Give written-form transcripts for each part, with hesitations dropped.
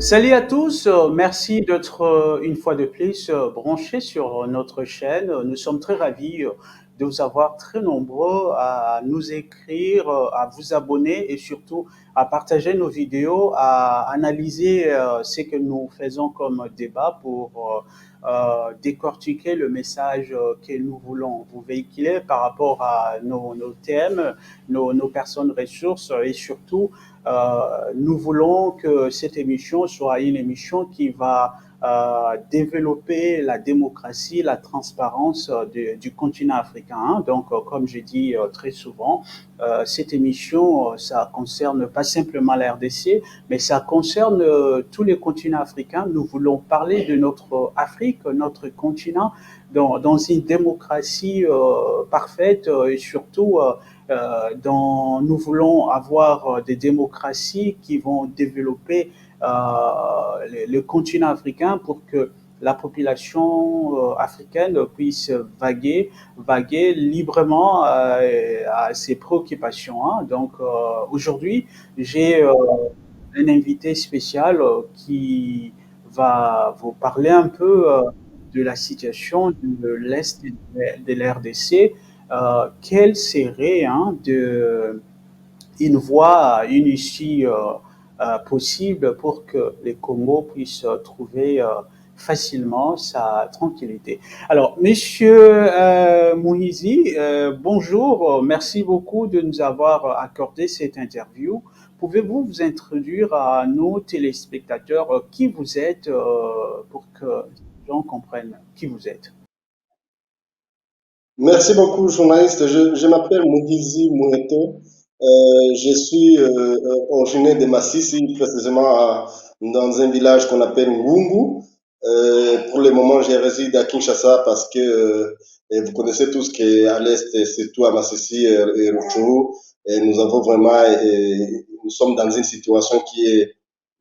Salut à tous, merci d'être une fois de plus branchés sur notre chaîne. Nous sommes très ravis de vous avoir très nombreux à nous écrire, à vous abonner et surtout à partager nos vidéos, à analyser ce que nous faisons comme débat pour décortiquer le message que nous voulons vous véhiculer par rapport à nos thèmes, nos personnes ressources et surtout nous voulons que cette émission soit une émission qui va développer la démocratie, la transparence du continent africain. Hein. Donc, comme je dis très souvent, cette émission, ça concerne pas simplement la RDC, mais ça concerne tous les continents africains. Nous voulons parler de notre Afrique, notre continent, dans une démocratie parfaite et surtout dont nous voulons avoir des démocraties qui vont développer le continent africain pour que la population africaine puisse vaguer librement à ses préoccupations. Hein. Donc aujourd'hui, j'ai un invité spécial qui va vous parler un peu de la situation de l'Est de l'RDC. Quelle serait une voie, une issue possible pour que les Congo puissent trouver facilement sa tranquillité. Alors, Monsieur Moïsi, bonjour, merci beaucoup de nous avoir accordé cette interview. Pouvez-vous vous introduire à nos téléspectateurs qui vous êtes pour que les gens comprennent qui vous êtes? Merci beaucoup, journaliste. Je m'appelle Mugizi Moueto. Je suis originaire de Massissi, précisément dans un village qu'on appelle Ngungu. Pour le moment, je réside à Kinshasa parce que vous connaissez tous qu'à l'est, c'est tout à Massissi et Rutshuru. Et nous avons vraiment, nous sommes dans une situation qui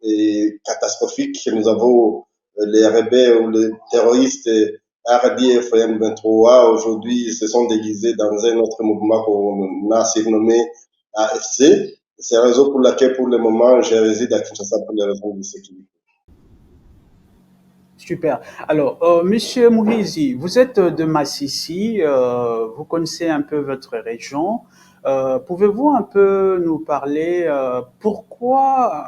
est catastrophique. Nous avons les rebelles ou les terroristes RDF et M23 aujourd'hui se sont déguisés dans un autre mouvement qu'on a surnommé AFC. C'est la raison pour laquelle, pour le moment, je réside à Kinshasa pour les raisons de sécurité. Super. Alors, Monsieur Mouhizi, vous êtes de Massissi, vous connaissez un peu votre région. Pouvez-vous un peu nous parler pourquoi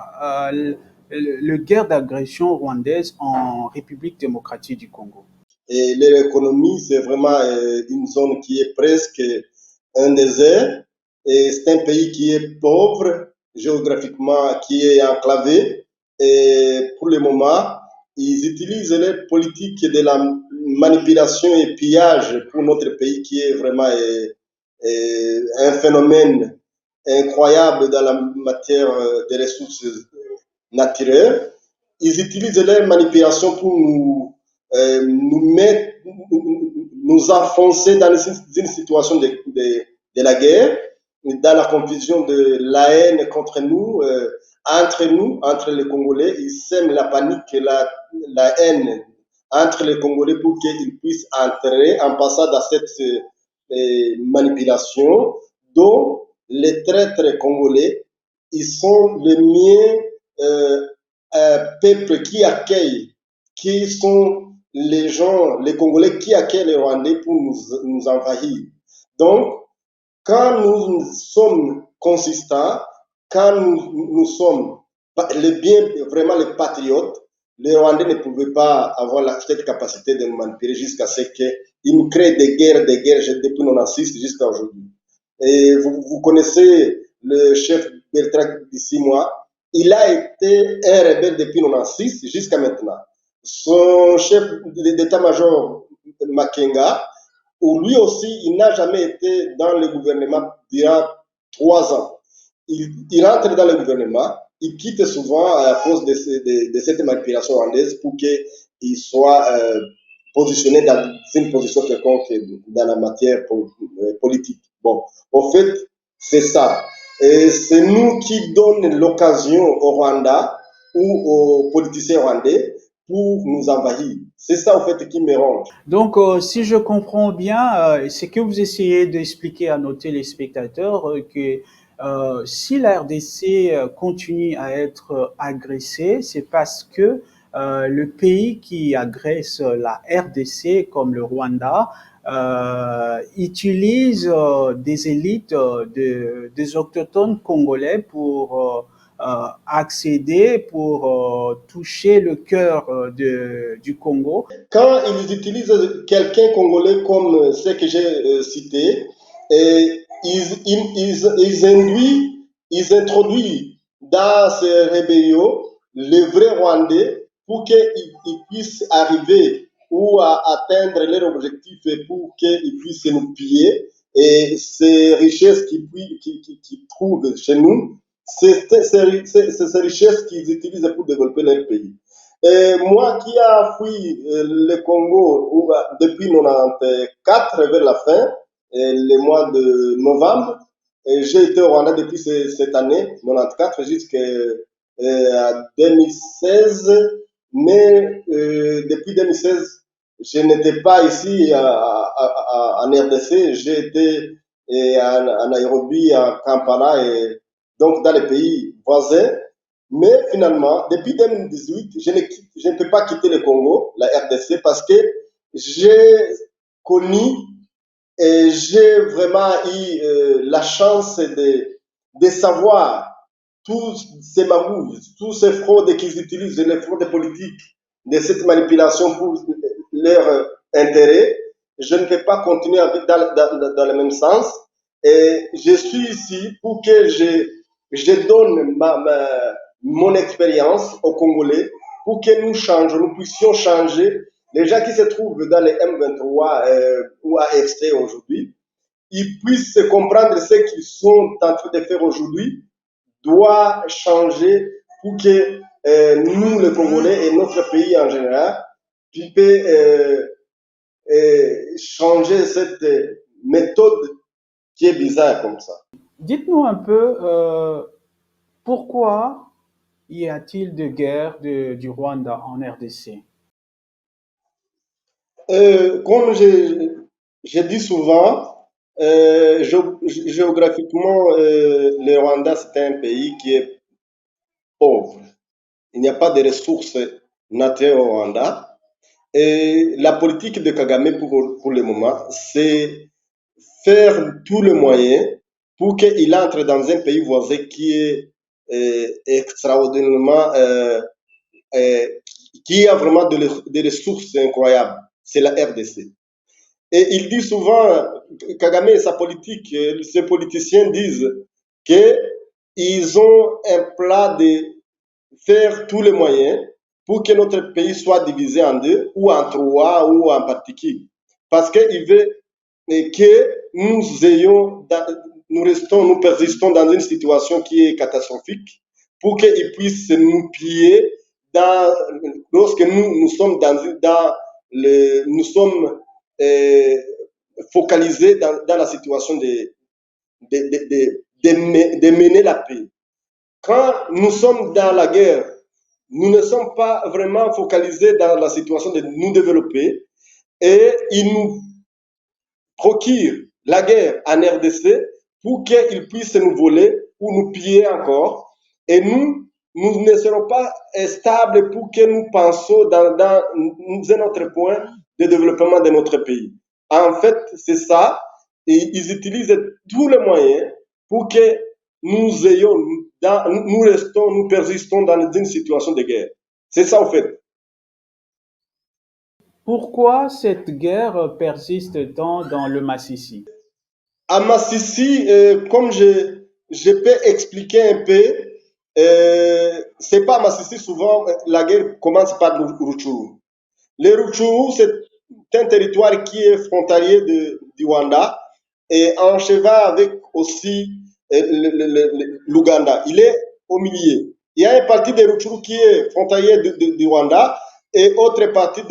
le guerre d'agression rwandaise en République démocratique du Congo? Et l'économie, c'est vraiment une zone qui est presque un désert. Et c'est un pays qui est pauvre géographiquement, qui est enclavé. Et pour le moment, ils utilisent les politiques de la manipulation et pillage pour notre pays qui est vraiment un phénomène incroyable dans la matière des ressources naturelles. Ils utilisent les manipulations pour nous mettre, nous enfoncer dans une situation de la guerre, dans la confusion de la haine contre nous, entre les Congolais. Ils sèment la panique et la haine entre les Congolais pour qu'ils puissent entrer en passant dans cette manipulation dont les traîtres congolais, ils sont les miens peuples qui accueillent, qui sont les gens, les Congolais qui accueillent les Rwandais pour nous envahir. Donc, quand nous sommes consistants, quand nous sommes vraiment les patriotes, les Rwandais ne pouvaient pas avoir cette capacité de nous manipuler jusqu'à ce qu'ils nous créent des guerres depuis 1996 jusqu'à aujourd'hui. Et vous connaissez le chef Bertrand Bisimwa, il a été un rebelle depuis 1996 jusqu'à maintenant. Son chef d'état-major Makenga, où lui aussi, il n'a jamais été dans le gouvernement durant 3 ans. Il entre dans le gouvernement, il quitte souvent à cause de cette manipulation rwandaise pour qu'il soit positionné dans une position quelconque dans la matière politique. Bon, au fait, c'est ça. Et c'est nous qui donnons l'occasion au Rwanda ou aux politiciens rwandais pour nous envahir. C'est ça, en fait, qui me ronge. Donc, si je comprends bien, c'est que vous essayez d'expliquer à nos téléspectateurs que Si la RDC continue à être agressée, c'est parce que le pays qui agresse la RDC, comme le Rwanda, utilise des élites des autochtones congolais pour accéder, pour toucher le cœur du Congo. Quand ils utilisent quelqu'un congolais comme ce que j'ai cité, et ils introduisent dans ces rébellions les vrais Rwandais pour qu'ils puissent arriver ou à atteindre leur objectif et pour qu'ils puissent nous piller. Et ces richesses qu'ils trouvent chez nous, c'est ces richesses qu'ils utilisent pour développer leur pays. Et moi qui a fui le Congo depuis 94 vers la fin, le mois de novembre, et j'ai été au Rwanda depuis cette année, 94 jusqu'à 2016, mais depuis 2016, je n'étais pas ici en RDC, j'ai été en Nairobi, en Kampala, et donc dans les pays voisins. Mais finalement, depuis 2018, je ne peux pas quitter le Congo, la RDC, parce que j'ai connu et j'ai vraiment eu la chance de savoir tous ces magouilles, tous ces fraudes qu'ils utilisent, les fraudes politiques, de cette manipulation pour leur intérêt. Je ne peux pas continuer dans le même sens. Et je suis ici pour que je donne mon expérience aux Congolais pour que nous puissions changer. Les gens qui se trouvent dans les M23 ou AFC aujourd'hui, ils puissent comprendre ce qu'ils sont en train de faire aujourd'hui, doit changer pour que nous, les Congolais et notre pays en général, puissent changer cette méthode qui est bizarre comme ça. Dites-nous un peu pourquoi y a-t-il de guerre du Rwanda en RDC? Comme je dis souvent, géographiquement, le Rwanda, c'est un pays qui est pauvre. Il n'y a pas de ressources naturelles au Rwanda. Et la politique de Kagame pour le moment, c'est faire tous les moyens pour qu'il entre dans un pays voisin qui est extraordinairement, qui a vraiment des ressources incroyables. C'est la RDC. Et il dit souvent, Kagame et sa politique, ces politiciens disent qu'ils ont un plan de faire tous les moyens pour que notre pays soit divisé en deux, ou en trois, ou en particules. Parce qu'il veut que nous persistons dans une situation qui est catastrophique pour qu'ils puissent nous piller lorsque nous sommes nous sommes euh, focalisés dans la situation de mener la paix. Quand nous sommes dans la guerre, nous ne sommes pas vraiment focalisés dans la situation de nous développer et ils nous procurent la guerre en RDC pour qu'ils puissent nous voler ou nous piller encore. Et nous ne serons pas stables pour que nous pensions dans un autre point de développement de notre pays. En fait, c'est ça. Et ils utilisent tous les moyens pour que nous persistons dans une situation de guerre. C'est ça, en fait. Pourquoi cette guerre persiste tant dans le Massissi? À Massissi, comme je peux expliquer un peu, c'est pas à Massissi souvent, la guerre commence par le Rutshuru. Le Rutshuru, c'est un territoire qui est frontalier du Rwanda et en cheval avec aussi l'Ouganda. Il est au milieu. Il y a une partie de Rutshuru qui est frontalier du Rwanda et autre partie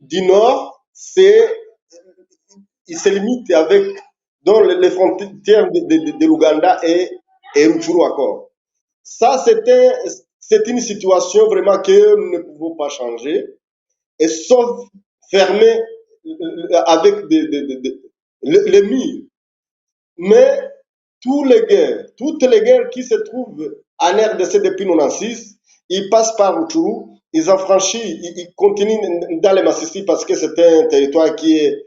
du nord, il se limite avec dans les frontières de l'Ouganda et Rutshuru encore. Ça, c'est une situation vraiment que nous ne pouvons pas changer, et sauf fermer avec les murs. Mais toutes les guerres qui se trouvent en RDC depuis 96, ils passent par Rutshuru, ils ont franchi, ils continuent dans les Massissi parce que c'est un territoire qui est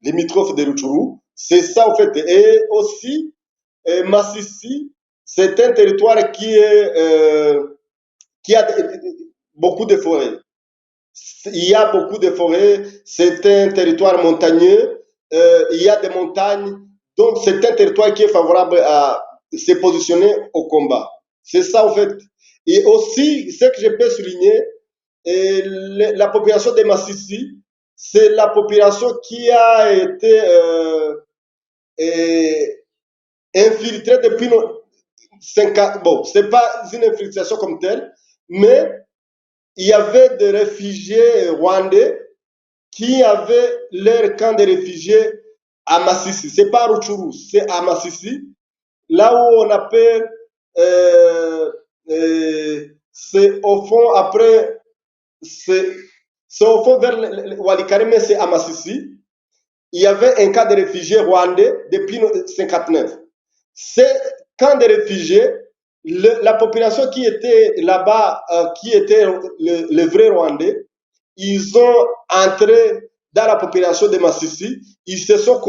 limitrophe de Rutshuru. C'est ça, en fait. Et aussi, Massissi, c'est un territoire qui a beaucoup de forêts. Il y a beaucoup de forêts, c'est un territoire montagneux, il y a des montagnes, donc c'est un territoire qui est favorable à se positionner au combat. C'est ça en fait. Et aussi, ce que je peux souligner, la population de Massissi, c'est la population qui a été infiltrée depuis 50. Bon, c'est pas une infiltration comme telle, mais il y avait des réfugiés rwandais qui avaient leur camp de réfugiés à Massissi. C'est pas à Rutshuru, c'est à Massissi, là où on appelle, c'est au fond, après, c'est au fond vers Walikare, mais c'est à Massissi. Il y avait un camp de réfugiés rwandais depuis 1959. Ces camps de réfugiés, la population qui était là-bas, qui était le vrai Rwandais, ils ont entré dans la population de Massissi, ils se sont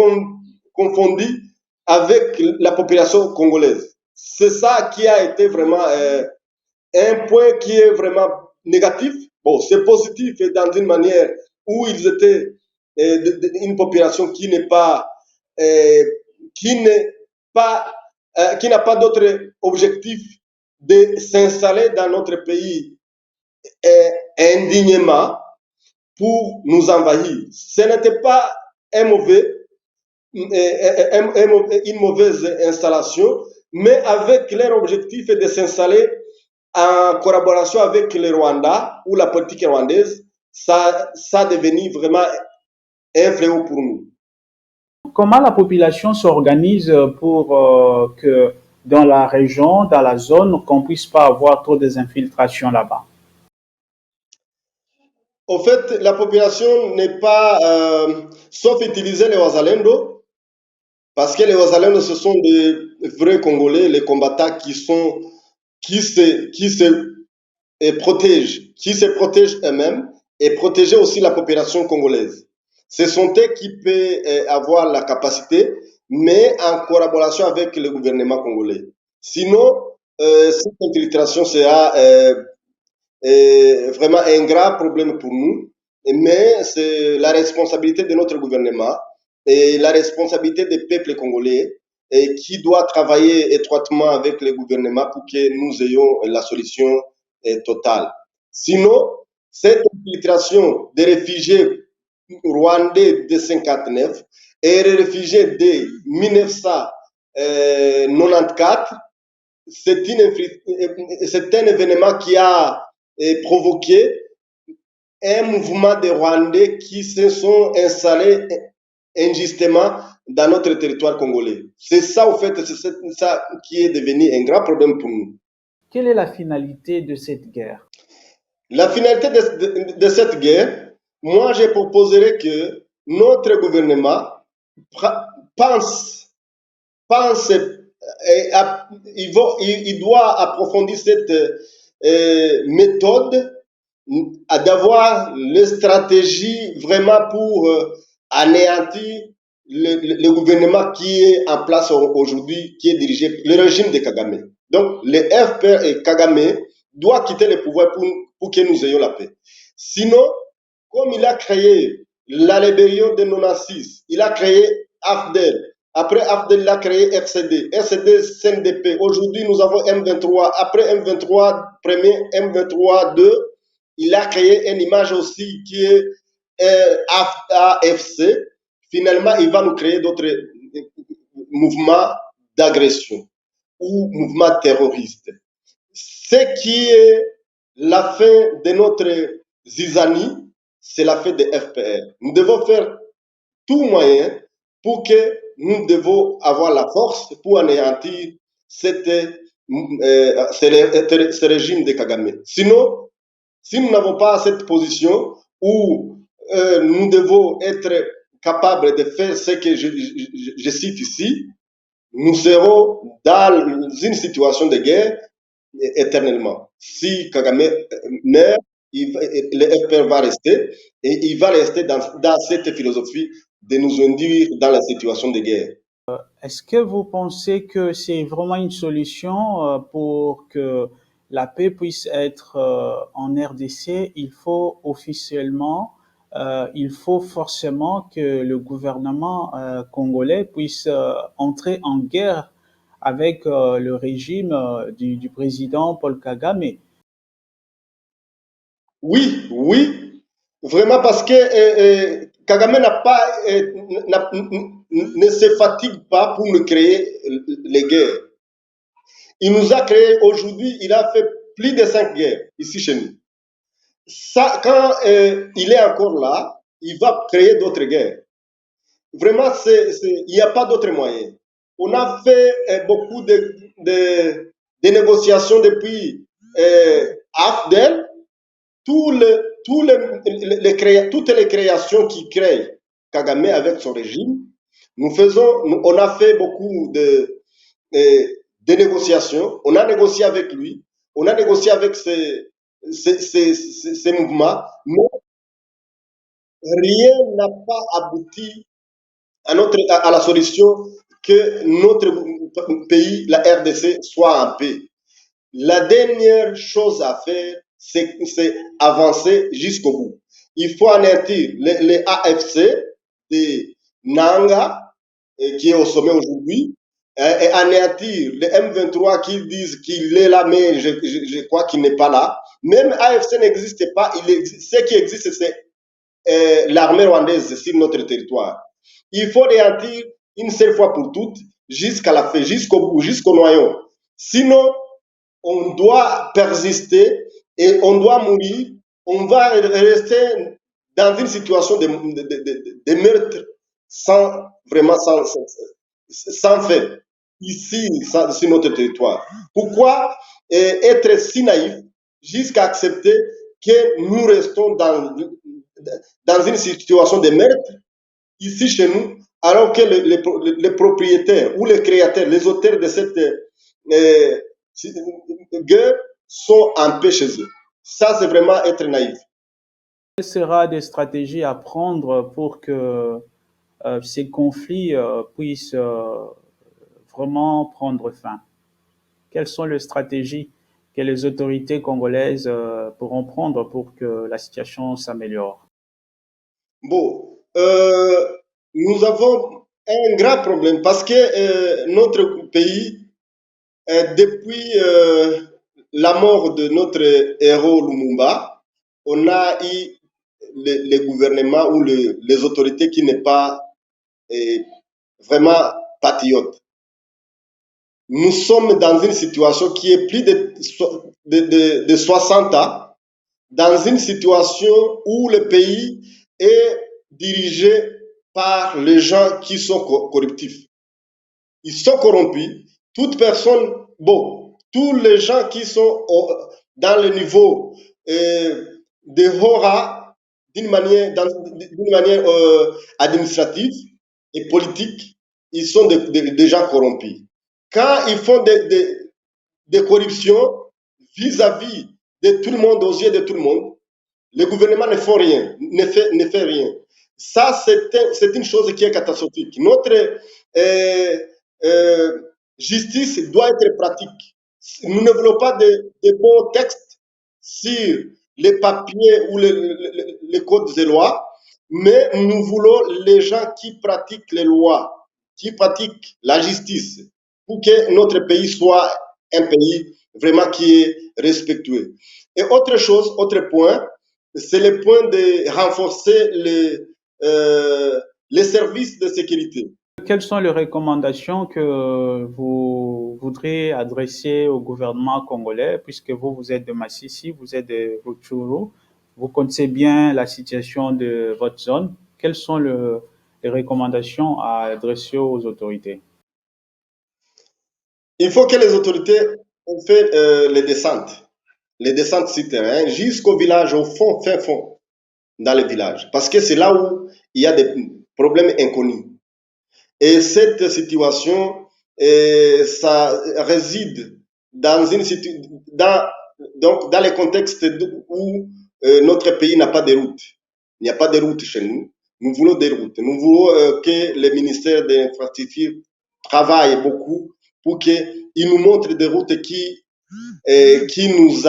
confondus avec la population congolaise. C'est ça qui a été vraiment un point qui est vraiment négatif. Bon, c'est positif dans une manière où ils étaient une population qui n'est pas, qui n'est pas, qui n'a pas d'autre objectif de s'installer dans notre pays indignement pour nous envahir. Ce n'était pas un une mauvaise installation, mais avec leur objectif de s'installer en collaboration avec le Rwanda ou la politique rwandaise, ça a devenu vraiment un fléau pour nous. Comment la population s'organise pour que dans la région, dans la zone, qu'on puisse pas avoir trop des infiltrations là-bas? Au fait, la population n'est pas, sauf utiliser les Wazalendo, parce que les Wazalendo, ce sont des vrais Congolais, les combattants qui se protègent eux-mêmes et protéger aussi la population congolaise. Ce sont eux qui peuvent avoir la capacité, mais en collaboration avec le gouvernement congolais. Sinon, cette infiltration sera vraiment un grave problème pour nous, mais c'est la responsabilité de notre gouvernement et la responsabilité des peuples congolais et qui doit travailler étroitement avec le gouvernement pour que nous ayons la solution totale. Sinon, cette infiltration des réfugiés rwandais de 59 et les réfugiés de 1994, c'est un événement qui a provoqué un mouvement de Rwandais qui se sont installés injustement dans notre territoire congolais. C'est ça, en fait, c'est ça qui est devenu un grand problème pour nous. Quelle est la finalité de cette guerre? La finalité de cette guerre, moi, je proposerais que notre gouvernement pense, il doit approfondir cette méthode d'avoir les stratégies vraiment pour anéantir le gouvernement qui est en place aujourd'hui, qui est dirigé, le régime de Kagame. Donc, le FPR et Kagame doit quitter le pouvoir pour que nous ayons la paix. Sinon, comme il a créé la rébellion de 96, il a créé AFDEL. Après AFDEL, il a créé RCD. RCD, CNDP. Aujourd'hui, nous avons M23. Après M23, premier M23, 2, il a créé une image aussi qui est AFC. Finalement, il va nous créer d'autres mouvements d'agression ou mouvements terroristes. Ce qui est la fin de notre zizanie, c'est la fin de FPR. Nous devons faire tout moyen pour que nous devons avoir la force pour anéantir ce régime de Kagame. Sinon, si nous n'avons pas cette position où nous devons être capables de faire ce que je cite ici, nous serons dans une situation de guerre éternellement. Si Kagame meurt, le FPR va rester et il va rester dans cette philosophie de nous induire dans la situation de guerre. Est-ce que vous pensez que c'est vraiment une solution pour que la paix puisse être en RDC? Il faut officiellement, il faut forcément que le gouvernement congolais puisse entrer en guerre avec le régime du président Paul Kagame. Oui, oui, vraiment parce que Kagame n'a pas, ne se fatigue pas pour nous créer les guerres. Il nous a créé aujourd'hui, il a fait plus de 5 guerres ici chez nous. Ça, quand il est encore là, il va créer d'autres guerres. Vraiment, il n'y a pas d'autre moyen. On a fait beaucoup de négociations depuis AFDEL. Toutes les créations qui créent Kagame avec son régime, on a fait beaucoup de négociations. On a négocié avec lui, on a négocié avec ces mouvements, mais rien n'a pas abouti à la solution que notre pays, la RDC, soit en paix. La dernière chose à faire, c'est avancer jusqu'au bout. Il faut anéantir les AFC de Nanga, qui est au sommet aujourd'hui, et anéantir les M23 qui disent qu'il est là, mais je crois qu'il n'est pas là. Même AFC n'existe pas. Ce qui existe, c'est l'armée rwandaise sur notre territoire. Il faut anéantir une seule fois pour toutes, jusqu'à la fin, jusqu'au bout, jusqu'au noyau. Sinon, on doit persister et on doit mourir. On va rester dans une situation de meurtre sans fait ici sur notre territoire. Pourquoi être si naïf jusqu'à accepter que nous restons dans une situation de meurtre ici chez nous, alors que les propriétaires ou les créateurs, les auteurs de cette guerre sont en paix chez eux. Ça, c'est vraiment être naïf. Quelles seraient des stratégies à prendre pour que ces conflits puissent vraiment prendre fin? Quelles sont les stratégies que les autorités congolaises pourront prendre pour que la situation s'améliore? Bon, nous avons un grand problème parce que notre pays, depuis la mort de notre héros Lumumba, on a eu les gouvernements ou les autorités qui n'est pas vraiment patriotes. Nous sommes dans une situation qui est plus de 60 ans, dans une situation où le pays est dirigé par les gens qui sont corruptifs. Ils sont corrompus. Toute personne, bon, tous les gens qui sont dans le niveau de Hora, d'une manière administrative et politique, ils sont des gens corrompus. Quand ils font des corruptions vis-à-vis de tout le monde, aux yeux de tout le monde, le gouvernement ne fait rien, ne fait rien. Ça, c'est une chose qui est catastrophique. Notre justice doit être pratique. Nous ne voulons pas de bons textes sur les papiers ou les codes de loi, mais nous voulons les gens qui pratiquent les lois, qui pratiquent la justice, pour que notre pays soit un pays vraiment qui est respectueux. Et autre chose, autre point, c'est le point de renforcer les services de sécurité. Quelles sont les recommandations que vous voudrez adresser au gouvernement congolais, puisque vous êtes de Massissi, vous êtes de Rutshuru, vous connaissez bien la situation de votre zone. Quelles sont les recommandations à adresser aux autorités? Il faut que les autorités fassent les descentes sur terrain jusqu'au village, au fond, fin fond, dans les villages. Parce que c'est là où il y a des problèmes inconnus. Et cette situation et ça réside dans dans les contextes où notre pays n'a pas de route. Il n'y a pas de route chez nous. Nous voulons des routes. Nous voulons que le ministère de l'Infrastructure travaille beaucoup pour qu'il nous montre des routes qui qui nous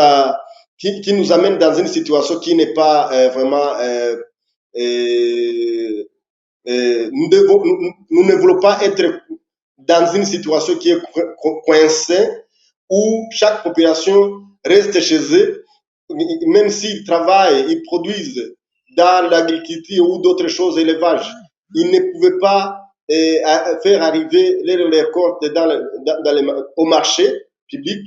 amènent dans une situation qui n'est pas vraiment euh, nous ne voulons pas être dans une situation qui est coincée où chaque population reste chez eux, même s'ils travaillent, ils produisent dans l'agriculture ou d'autres choses, élevage, ils ne pouvaient pas faire arriver les récoltes au marché public.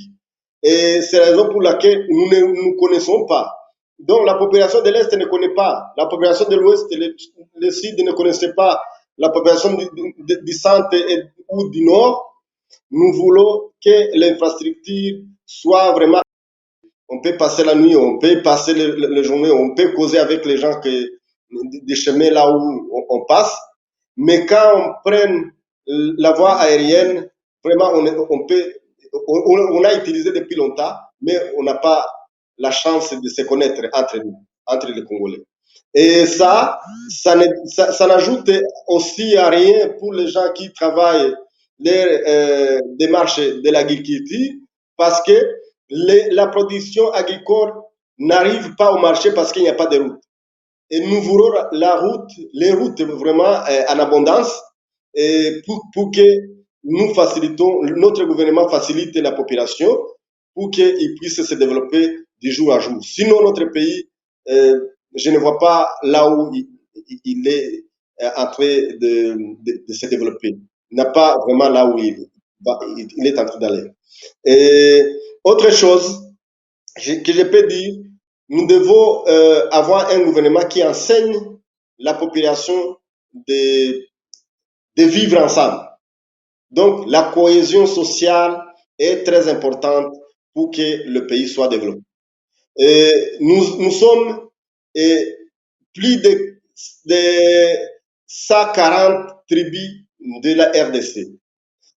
Et c'est la raison pour laquelle nous ne nous connaissons pas. Donc la population de l'Est ne connaît pas, la population de l'Ouest, le Sud ne connaissait pas, la population du centre ou du Nord. Nous voulons que l'infrastructure soit vraiment. On peut passer la nuit, on peut passer la journée, on peut causer avec les gens des chemins là où on passe. Mais quand on prend la voie aérienne, vraiment, on a utilisé depuis longtemps, mais on n'a pas la chance de se connaître entre nous, entre les Congolais. Et ça n'ajoute aussi à rien pour les gens qui travaillent les démarches de l'agriculture, parce que la production agricole n'arrive pas au marché parce qu'il n'y a pas de route. Et nous voulons les routes vraiment en abondance pour que nous facilitons, notre gouvernement facilite la population pour qu'il puisse se développer du jour à jour. Sinon, notre pays, je ne vois pas là où il est en train de se développer. Il n'a pas vraiment là où il est en train d'aller. Et autre chose que je peux dire, nous devons avoir un gouvernement qui enseigne la population de, de vivre ensemble. Donc, la cohésion sociale est très importante pour que le pays soit développé. Nous sommes plus de 140 tribus de la RDC.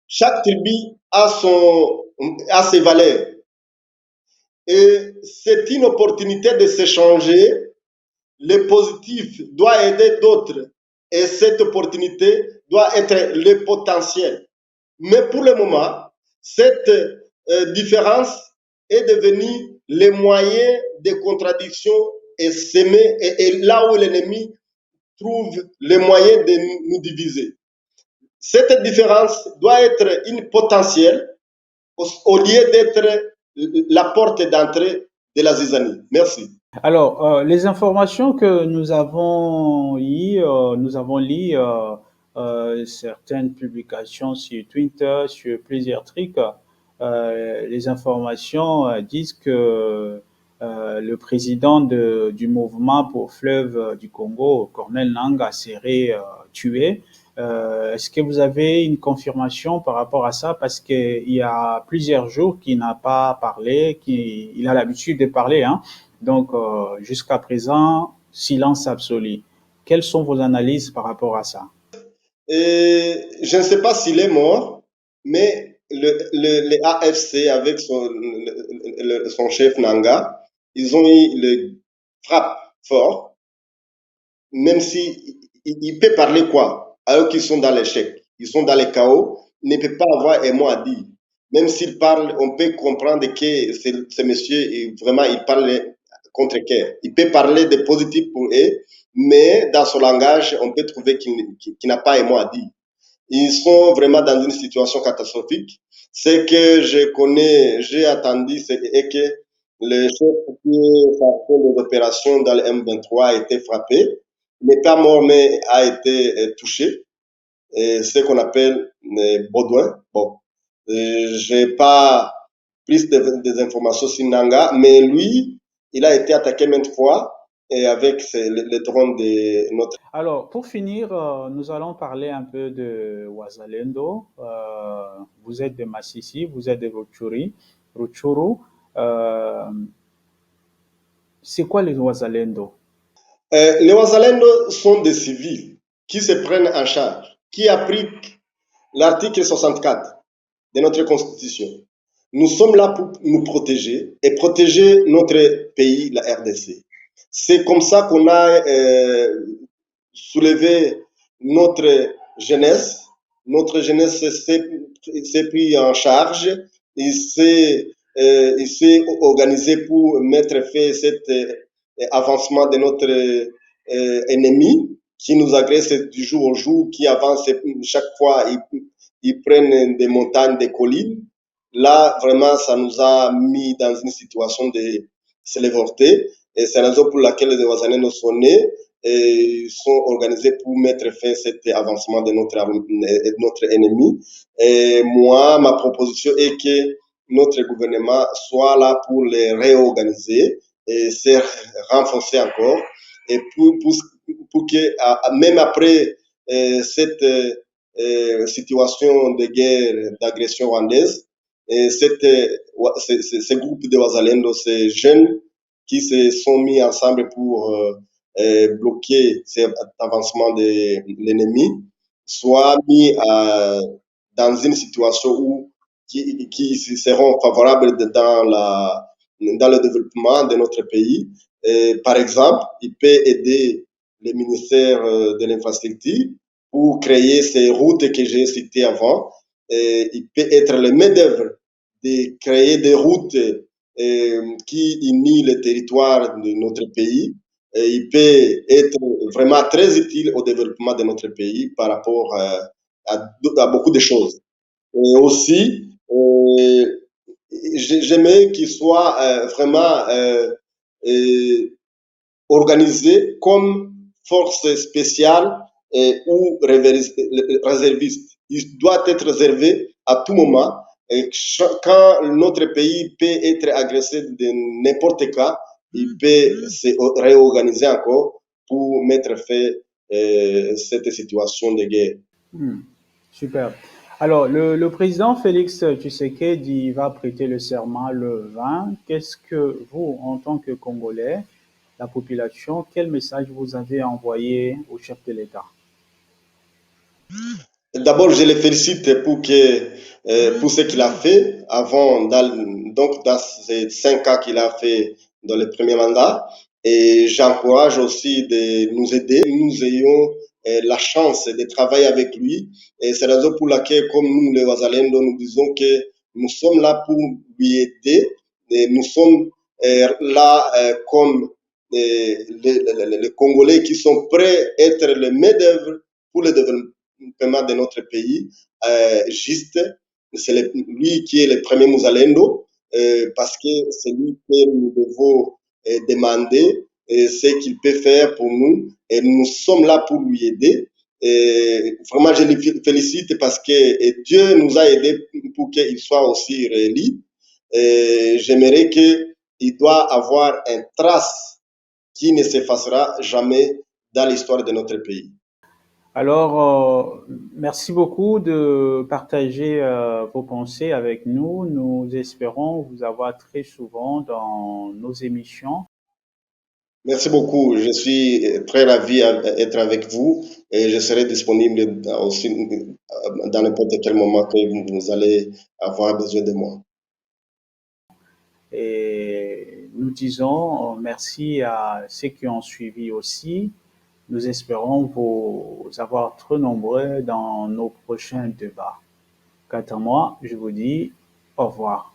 Chaque tribu a ses valeurs. Et c'est une opportunité de s'échanger. Le positif doit aider d'autres. Et cette opportunité doit être le potentiel. Mais pour le moment, cette différence est devenue le moyen de contradiction et s'aimer, et là où l'ennemi trouve le moyen de nous diviser. Cette différence doit être une potentielle au lieu d'être la porte d'entrée de la zizanie. Merci. Alors, les informations que nous avons lu certaines publications sur Twitter, sur plusieurs trucs. Les informations disent que le président du mouvement pour fleuve du Congo, Corneille Nangaa, serait tué. Est-ce que vous avez une confirmation par rapport à ça? Parce qu'il y a plusieurs jours qu'il n'a pas parlé, qu'il a l'habitude de parler, hein. Donc, jusqu'à présent, silence absolu. Quelles sont vos analyses par rapport à ça? Et je ne sais pas s'il est mort, mais les AFC avec son chef Nanga, ils ont eu le frappe fort, même si il peut parler quoi, alors qu'ils sont dans l'échec, ils sont dans le chaos, il ne peut pas avoir un mot à dire. Même s'il parle, on peut comprendre que ce monsieur, vraiment, il parle contre cœur. Il peut parler de positif pour eux, mais dans son langage, on peut trouver qu'il n'a pas un mot à dire. Ils sont vraiment dans une situation catastrophique. Ce que je connais, j'ai attendu, c'est que le chef qui est chargé des opérations dans le M23 a été frappé. Il n'est pas mort, mais a été touché. Et ce qu'on appelle Baudouin. Bon, j'ai pas plus des informations sur Nanga, mais lui, il a été attaqué maintes fois et avec les drones de notre. Alors, pour finir, nous allons parler un peu de Wazalendo. Vous êtes de Massissi, vous êtes de Rutshuru. Euh, c'est quoi les Wazalendo? Les Wazalendo sont des civils qui se prennent en charge, qui appliquent l'article 64. de notre constitution. Nous sommes là pour nous protéger et protéger notre pays, la RDC. C'est comme ça qu'on a soulevé notre jeunesse. Notre jeunesse s'est pris en charge. Il s'est organisé pour mettre fin à cet avancement de notre ennemi qui nous agresse du jour au jour, qui avance chaque fois, ils prennent des montagnes, des collines. Là, vraiment, ça nous a mis dans une situation de célébrité. Et c'est la raison pour laquelle les Ouazanais sont nés et sont organisés pour mettre fin à cet avancement de notre ennemi. Et moi, ma proposition est que notre gouvernement soit là pour les réorganiser et se renforcer encore et pour que même après cette situation de guerre, d'agression rwandaise, et ces groupes de Wazalendo, ces jeunes qui se sont mis ensemble pour bloquer cet avancement de l'ennemi, soient mis dans une situation qui seront favorables dans le développement de notre pays. Et, par exemple, il peut aider le ministère de l'infrastructure pour créer ces routes que j'ai citées avant. Et il peut être le main-d'œuvre de créer des routes qui unissent le territoire de notre pays. Et il peut être vraiment très utile au développement de notre pays par rapport à beaucoup de choses. Et aussi, j'aimerais qu'il soit vraiment organisé comme force spéciale ou réserviste. Il doit être réservé à tout moment. Et quand notre pays peut être agressé de n'importe quoi, il peut se réorganiser encore pour mettre fin à cette situation de guerre. Super. Alors, le président Félix Tshisekedi va prêter le serment le 20. Qu'est-ce que vous, en tant que Congolais, la population, quel message vous avez envoyé au chef de l'État? D'abord, je le félicite pour ce qu'il a fait dans ces 5 ans qu'il a fait dans le premier mandat. Et j'encourage aussi de nous aider. Nous ayons la chance de travailler avec lui. Et c'est la raison pour laquelle, comme nous, les Ouazalendo, nous disons que nous sommes là pour lui aider. Et nous sommes là comme les Congolais qui sont prêts à être le main-d'œuvre pour le développement de notre pays. Juste, c'est lui qui est le premier Muzalendo, parce que c'est lui que nous devons demander ce qu'il peut faire pour nous. Et nous sommes là pour lui aider. Et vraiment, je le félicite parce que Dieu nous a aidés pour qu'il soit aussi réélu. J'aimerais qu'il doit avoir une trace qui ne s'effacera jamais dans l'histoire de notre pays. Alors, merci beaucoup de partager vos pensées avec nous. Nous espérons vous avoir très souvent dans nos émissions. Merci beaucoup. Je suis très ravi d'être avec vous et je serai disponible aussi dans n'importe quel moment que vous allez avoir besoin de moi. Et nous disons merci à ceux qui ont suivi aussi. Nous espérons vous avoir très nombreux dans nos prochains débats. Quant à moi, je vous dis au revoir.